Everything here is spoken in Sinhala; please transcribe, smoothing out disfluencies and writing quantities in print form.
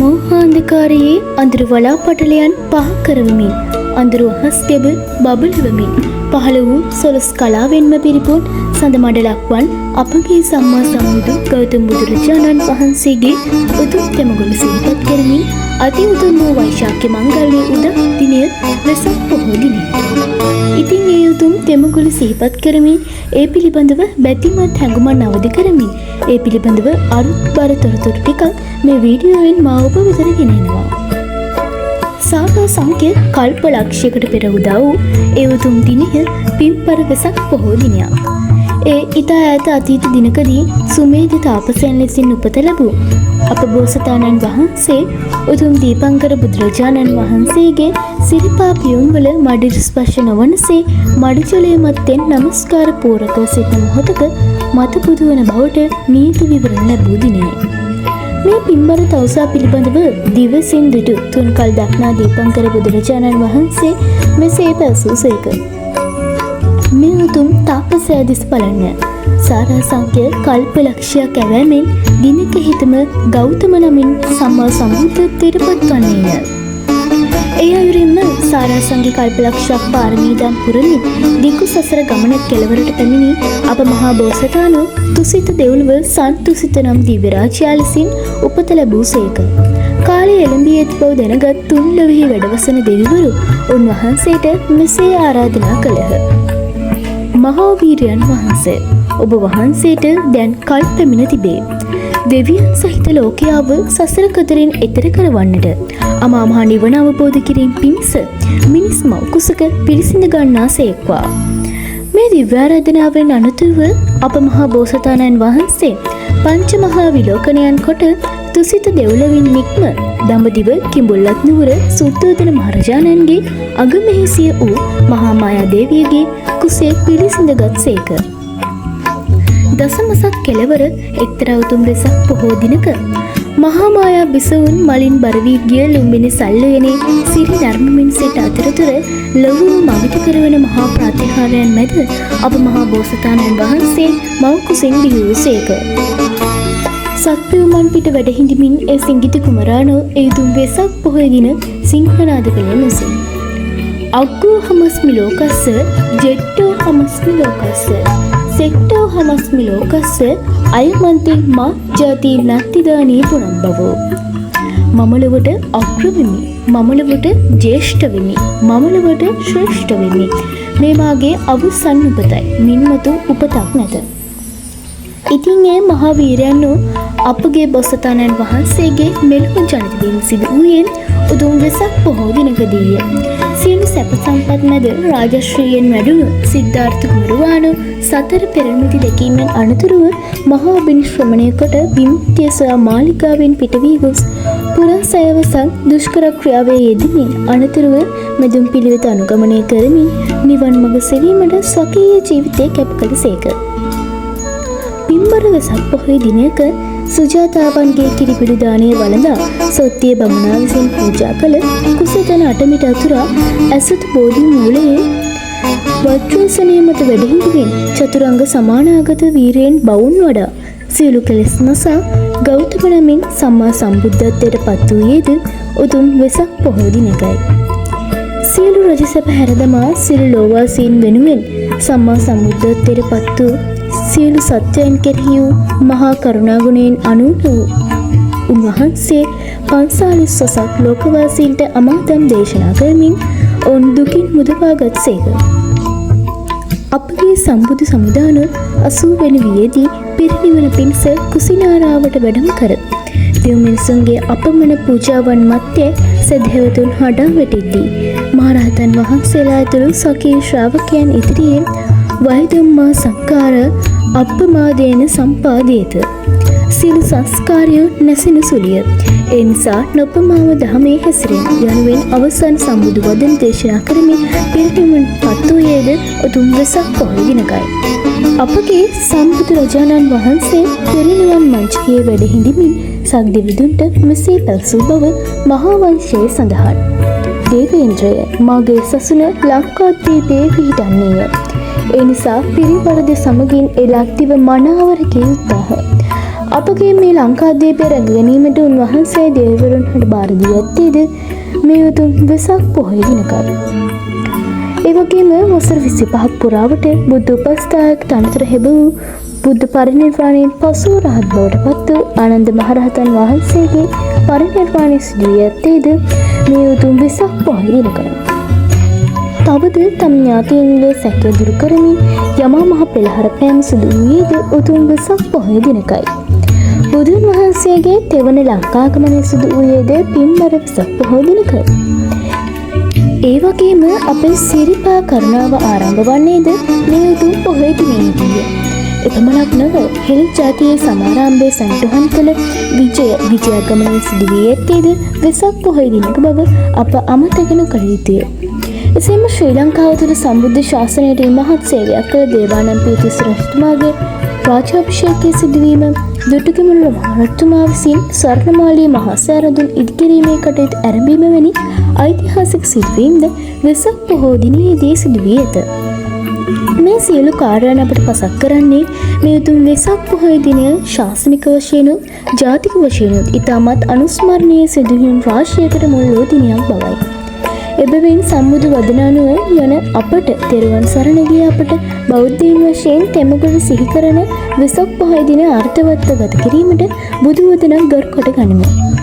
මෝහාන්ධකාරයේ අඳුරු වලාපටලයන් පහ කරවමින් අඳුරු අහස් ගැබ බබළුවමින් පහළ වූ සොළොස් කලාවෙන්ම පිරිපුන් සඳ මඩලක්වන් අපගේ සම්මා සම්බුදු ගෞතම බුදුරජාණන් වහන්සේගේ උතුම් තෙමගොළු සිහිපත් කරමින් අති උතුම් වූ වෛශාඛ මංගල්‍ය උදා දිනය වෙසක් පොහෝ දිනය. ඉතින් ඒ උතුම් තෙමගොළු සිහිපත් කරමින් ඒ පිළිබඳව බැතිමත් හැඟුමන් අවදි කරමින් ඒ පිළිබඳව අරුත්බර තොරතුරු ටිකක් මේ වීඩියෝවෙන් මා ඔබ වෙතට ගෙනෙනවා. සාරා සංඛ්‍ය කල්ප ලක්ෂයකට පෙර උදා වූ ඒ උතුම් දිනය පින්බර වෙසක් පොහෝ දිනයක්. ඒ ඉතා ඈත අතීත දිනකදී සුමේධ තාපසයන් ලෙසින් උපත ලැබූ අප බෝසතාණන් වහන්සේ උතුම් දීපංකර බුදුරජාණන් වහන්සේගේ සිරිපා පියුම්වල මඩ ස්පර්ශ නොවනසේ මඩජලය මත්තෙන් නමස්කාර පූරකව සිටින මොහොතක මත පුදුවන බවට නීති විවරණ ලැබූ දිනයයි. මේ පින්බර තවුසා පිළිබඳව දිවසින් දුටු තුන්කල් දක්නා දීපංකර බුදුරජාණන් වහන්සේ මෙසේ පැවසූසේක. මේ උතුම් තාපසයා දෙස බලන්න. සාරා සංඛ්‍ය කල්ප ලක්ෂයක් ඇවෑමෙන් දිනක හිතම ගෞතම නමින් සම්මා සම්බුද්ධත්වයට පත්වන්නේය. ඒ අයුරින්ම සාරා සංඛ්‍ය කල්ප ලක්ෂයක් පාරමීදම් පුරමින් දිගු සසර ගමන කෙළවරට පැමිණි අප මහා බෝසතාණෝ තුසිත දෙව්ලොව සන්තුසිත නම් දිව්‍ය රාජ්‍යය ලෙසින් උපත ලැබූසේක. කාලය එළඹී ඇති බව දැනගත් තුන්ලොවෙහි වැඩවසන දෙවිවරු උන්වහන්සේට මෙසේ ආරාධනා කළහ. මහා වීරයන් වහන්සේ, ඔබ වහන්සේට දැන් කල් පැමිණ තිබේ. දෙවියන් සහිත ලෝකයාව සසර කතරින් එතෙර කරවන්නට අමා මහ නිවන අවබෝධ කිරීම පිණිස මිනිස් මව් කුසක පිළිසිඳ ගන්නා සේක්වා. මේ දිව්‍ය ආරාධනාවෙන් අනතුරුව අප මහා බෝසතාණන් වහන්සේ පංච මහා විලෝකනයන් කොට තුසිත දෙව්ලොවින් නික්ම දඹදිව කිඹුල්වත් නුවර සුද්ධෝදන මහරජාණන්ගේ අගමෙහිසිය වූ මහා මායා දේවියගේ කුසේ පිළිසිඳගත් සේක. දසමසක් කෙළවර එක්තරා උතුම් වෙසක් පොහෝ දිනක මහා මායා බිසවුන් මලින් බරවී ගිය ලුම්බිනි සල්ලුයනේ සිරි ධර්මමින් සිට අතරතුර ලොවුන් මවිත කරවන මහා ප්‍රාතිහාර්යයන් මැද අප මහා බෝසතාණන් වහන්සේ මව් කුසින් බිහිවූසේක. සත්පුමන් පිට වැඩ හිඳමින් ඒ සිංගිති කුමරාණෝ ඒ උතුම් වෙසක් පොහොය දින සිංහනාද කළේ මෙසේ. අග්ගෝ හමස්මි ලෝකස්ස ජෙට්ටෝ හමස්මි ලෝකස්ස සෙට්ටෝ හමස්මි ලෝකස්ස අයමන්ති මා ජාති නත්තිදානී පුනම්බවෝ. මමලවට අග්‍රවෙමි, මමලවට ජේෂ්ඨ වෙමි, මමලවට ශ්‍රේෂ්ඨ වෙමි. මේ මාගේ අවසන් උපතයි, මින්මතු උපතක් නැත. ඉතින් ඒ මහා වීරයන් වූ අපගේ බෝසතාණන් වහන්සේගේ මෙලොව ජනිතවීම සිදු වූයෙන් උතුම් වෙසක් පොහෝ දිනකදීය. සියලු සැප සම්පත් මැද රාජශ්‍රීයෙන් වැඩුණු සිද්ධාර්ථ කුමරුවාණෝ සතර පෙරමිති දැකීමෙන් අනතුරුව මහා අභිනිශ්‍රමණය කොට විමුක්තිය සොයා මාලිගාවෙන් පිට වී ගොස් පුරා සයවසක් දුෂ්කර ක්‍රියාවේ යෙදෙමින් අනතුරුව මෙදුම් පිළිවෙත අනුගමනය කරමින් නිවන් මඟ සෙවීමට ස්වකීය ජීවිතය කැප කළසේක. පින්බර වෙසක් පොහොය දිනයක සුජාතාවන්ගේ කිරිපිඩි දානය වළඳා සොත්තිය බමුණා විසින් පූජා කළ කුසතන අටමිට අතුරා ඇසතු බෝධි මූලයේ වජ්‍රාසනය මත වැඩහිඳිමින් චතුරංග සමානාගත වීරයෙන් බවුන් වඩා සියලු කෙලෙස් නසා ගෞතම නමින් සම්මා සම්බුද්ධත්වයට පත් වූයේද උතුම් වෙසක් පොහෝ දිනකයි. සියලු රජසැප හැරදමා සියලු ලෝවාසීන් වෙනුවෙන් සම්මා සම්බුද්ධත්වයට පත් වූ සියලු සත්වයන් කෙරෙහි වූ මහා කරුණාගුණයෙන් අනූන වූ උන්වහන්සේ 45 ලෝකවාසීන්ට අමාදම් දේශනා කරමින් ඔවුන් දුකින් මුදවාගත් සේක. අපගේ සම්බුදු සමුදාන 80 වෙනි වියේදී පිරිනිවන පිණිස කුසිනාරාවට වැඩම කර දෙව් මිනිසුන්ගේ අපමණ පූජාවන් මැත්තේ සදහැවතුන් හඬා වැටිද්දී මහරහතන් වහන්සේලා ඇතුළු සකී ශ්‍රාවකයන් ඉදිරියේ වෛදම්මා සංකාර අප්පමාදේන සම්පාදේත. සියලු සංස්කාරයෝ නැසෙන සුලිය. ඒ නිසා නොපමාව දහමේ හැසිරෙන යනුවෙන් අවසන් සම්බුදු වදන දේශනා කරමින් පිරිනිවන් පත් වූයේද උතුම් වෙසක් පොහොය දිනකයි. අපගේ සම්බුදු රජාණන් වහන්සේ පිරිනිවන් මංචකයේ වැඩ හිඳිමින් සක්දිවිදුන්ට මෙසේ පැවසූ බව මහා වංශයේ සඳහන්. දේවේන්ද්‍රය මාගේ සසුන ලංකාද්වීපයේ පිහිටන්නේය. ඒ නිසා පිරිවරද සමගින් ඒ ලක්දිව මනාවර කිය යුත්තාහ. අපගේ මේ ලංකාද්වීපය රැක ගැනීමට උන්වහන්සේ දෙවිවරුන් හට බාර දී ඇත්තේද මේ උතුම් වෙසක් පොහොය දිනකයි. ඒ වගේම වසර 25ක් පුරාවට බුද්ධ උපස්ථායක තනතුර ලැබූ බුද්ධ පරිනිර්වාණයෙන් පසු රහත් බවට පත් වූ ආනන්ද මහරහතන් වහන්සේගේ පරිනිර්වාණය සිදු වී ඇත්තේද මේ උතුම් වෙසක් පොහොය දිනකයි. තවද තම ඥාතීන්ගේ සැකය දුරු කරමින් යමා මහ පෙළහර පෑම සිදු වූයේද උතුම් වෙසක් පොහොය දිනකයි. බුදුන් වහන්සේගේ තෙවන ලංකාගමනය සිදු වූයේද පින්බර වෙසක් පොහොය දිනකයි. ඒ වගේම අපේ සිරිපා කරුණාව ආරම්භ වන්නේද මේ උතුම් පොහොය දිනේදීය. එපමණක් නොව හෙළ ජාතියේ සමාරම්භය සනිටුහන් කළ විජයගමනය සිදු වී ඇත්තේද වෙසක් පොහොය දිනක බව අප අමතක නොකළ යුතුය. එසේම ශ්‍රී ලංකාව තුළ සම්බුද්ධ ශාසනයට ඉමහත් සේවයක් කළ දේවානම්පියතිස්ස රජතුමාගේ රාජාභිෂේකයේ සිදුවීම දුටුගැමුණු මහරජතුමා විසින් ස්වර්ණමාලී මහා සෑරදුන් ඉදිකිරීමේ කටයුතු ආරම්භීම වැනි ඓතිහාසික සිදුවීම්ද වෙසක් පොහොය දිනයේදී සිදු වී ඇත. මේ සියලු කාර්යයන් අපට පසක් කරන්නේ මේ උතුම් වෙසක් පොහොය දිනය ශාසනික වශයෙන් ජාතික වශයෙන් ඉතාමත් අනුස්මරණීය සිදුවීම් රාශියකට මුල් වූ දිනයක් බවයි. එබැවින් සම්බුදු වදනානුව යන අපට තෙරුවන් සරණ ගිය අපට බෞද්ධයින් වශයෙන් තෙමගොඩ සිහි කරන වෙසක් පොහොය දින අර්ථවත්ව ගත කිරීමට බුදු වදනක් ගරු කොට ගනිමු.